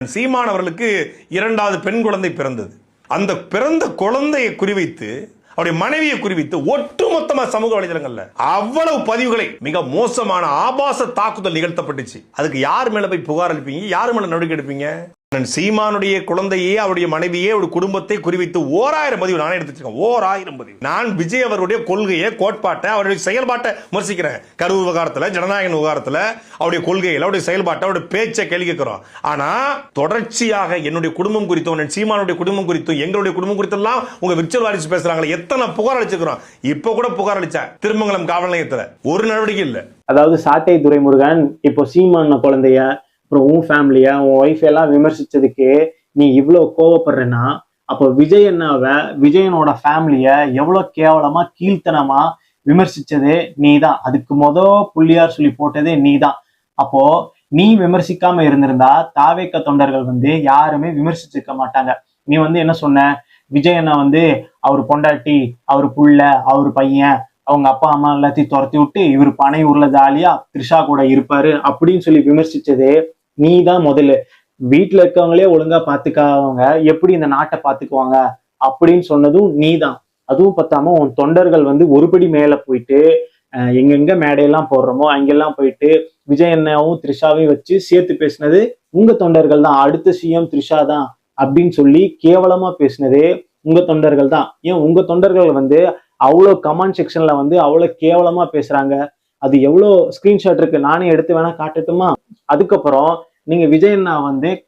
சீமான் அவர்களுக்கு 2வது பெண் குழந்தை பிறந்தது. அந்த பிறந்த குழந்தையை குறிவைத்து அவருடைய மனைவியை குறிவித்து ஒட்டுமொத்தமா சமூக வலைதளங்கள்ல அவ்வளவு பதிவுகளை மிக மோசமான ஆபாச தாக்குதல் நிகழ்த்தப்பட்டுச்சு. அதுக்கு யார் மேல போய் புகார் அளிப்பீங்க? யார் மேல நடவடிக்கை எடுப்பீங்க? சீமானுடைய குழந்தையே அவருடைய மனைவியே அவருடைய குடும்பத்தை குறிவித்து 1000 பதிவு நானே எடுத்துருக்கேன். 1000 பதிவு. நான் விஜய் அவருடைய கொள்கையை, கோட்பாட்டை, அவருடைய செயல்பாட்டை விமர்சிக்கிறேன். கரூர் விவகாரத்துல, ஜனநாயக விவகாரத்துல அவருடைய கொள்கையில், அவருடைய செயல்பாட்டை, அவருடைய பேச்சை கேள்வி கேட்கிறோம். ஆனா தொடர்ச்சியாக என்னுடைய குடும்பம் குறித்தும், சீமானுடைய குடும்பம் குறித்தும், எங்களுடைய குடும்பம் குறித்தெல்லாம் உங்க விர்ச்சுவல் வாரிசு பேசுறாங்களே, எத்தனை புகார் அளிச்சுக்கிறோம். இப்ப கூட புகார் அளிச்சேன் திருமங்கலம் காவல் நிலையத்துல. ஒரு நடவடிக்கை இல்ல. அதாவது சாட்டை துரைமுருகன் இப்போ சீமான குழந்தைய, அப்புறம் உன் ஃபேமிலிய, உன் ஒய்ஃப் எல்லாம் விமர்சிச்சதுக்கு நீ இவ்வளவு கோவப்படுறேன்னா, அப்போ விஜயனோட ஃபேமிலிய எவ்வளவு கேவலமா கீழ்த்தனமா விமர்சிச்சதே நீதான். அதுக்கு புள்ளியார் சொல்லி போட்டதே நீதான். அப்போ நீ விமர்சிக்காம இருந்திருந்தா தாவேக்க தொண்டர்கள் யாருமே விமர்சிச்சிருக்க மாட்டாங்க. நீ என்ன சொன்ன? விஜயனை அவர் பொண்டாட்டி, அவர் புள்ள, அவர் பையன், அவங்க அப்பா அம்மா எல்லாத்தையும் துரத்தி விட்டு இவர் பனை ஊர்ல ஜாலியா த்ரிஷா கூட இருப்பாரு அப்படின்னு சொல்லி விமர்சிச்சதே நீ தான். முதல்ல வீட்டுல இருக்கவங்களே ஒழுங்கா பாத்துக்காதவங்க எப்படி இந்த நாட்டை பாத்துக்குவாங்க அப்படின்னு சொன்னதும் நீ தான். அதுவும் பத்தாம உன் தொண்டர்கள் ஒருபடி மேல போயிட்டு எங்கெங்க மேடையெல்லாம் போடுறோமோ அங்கெல்லாம் போயிட்டு விஜயண்ணாவும் த்ரிஷாவையும் வச்சு சேர்த்து பேசினது உங்க தொண்டர்கள் தான். அடுத்த சிஎம் த்ரிஷா தான் அப்படின்னு சொல்லி கேவலமா பேசினதே உங்க தொண்டர்கள் தான். ஏன் உங்க தொண்டர்கள் அவ்வளோ கமெண்ட் செக்ஷன்ல அவ்வளோ கேவலமா பேசுறாங்க. அது எவ்வளோ ஸ்கிரீன்ஷாட் இருக்கு, நானே எடுத்து வேணா காட்டட்டுமா? அதுக்கப்புறம் நீங்க விஜயண்ணா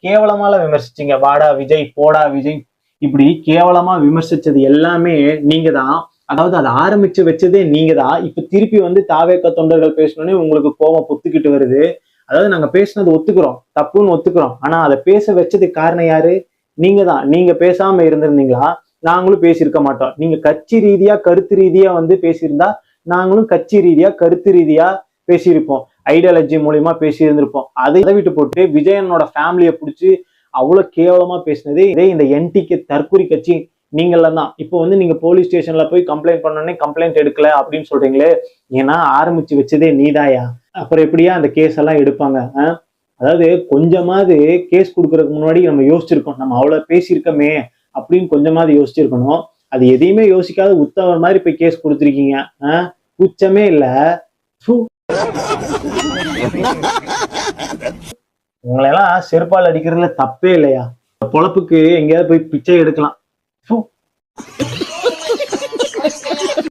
கேவலமால விமர்சிச்சீங்க. வாடா விஜய், போடா விஜய், இப்படி கேவலமா விமர்சிச்சது எல்லாமே நீங்க தான். அதாவது அதை ஆரம்பிச்சு வச்சதே நீங்க தான். இப்ப திருப்பி தாவேக்க தொண்டர்கள் பேசணுன்னே உங்களுக்கு கோபம் பொத்துக்கிட்டு வருது. அதாவது நாங்க பேசினது ஒத்துக்கிறோம், தப்புன்னு ஒத்துக்கிறோம். ஆனா அதை பேச வச்சதுக்கு காரணம் யாரு? நீங்க தான். நீங்க பேசாம இருந்திருந்தீங்களா நாங்களும் பேசியிருக்க மாட்டோம். நீங்க கட்சி ரீதியா, கருத்து ரீதியா பேசியிருந்தா நாங்களும் கட்சி ரீதியா, கருத்து ரீதியா பேசியிருப்போம். ஐடியாலஜி மூலியமா பேசியிருந்திருப்போம். அதை விட்டு போட்டு விஜயனோட ஃபேமிலியை பிடிச்சி அவ்வளவு கேவலமா பேசினதே இதே இந்த என்டிகே தற்கொலை கட்சி நீங்களாம் தான். இப்போ நீங்க போலீஸ் ஸ்டேஷன்ல போய் கம்ப்ளைண்ட் பண்ணோன்னே கம்ப்ளைண்ட் எடுக்கல அப்படின்னு சொல்றீங்களே, ஏன்னா ஆரம்பிச்சு வச்சதே நீதாயா. அப்புறம் எப்படியா அந்த கேஸ் எல்லாம் எடுப்பாங்க? அதாவது கொஞ்சமாவது கேஸ் கொடுக்கறதுக்கு முன்னாடி நம்ம யோசிச்சிருக்கோம், நம்ம அவ்வளவு பேசியிருக்கோமே அப்படின்னு கொஞ்சமாவது யோசிச்சிருக்கணும். அது எதையுமே யோசிக்காத உத்தவர் மாதிரி போய் கேஸ் கொடுத்துருக்கீங்க. கூச்சமே இல்ல. உங்களையெல்லாம் செருப்பால் அடிக்கிறதுல தப்பே இல்லையா? பொழப்புக்கு எங்கேயாவது போய் பிச்சை எடுக்கலாம்.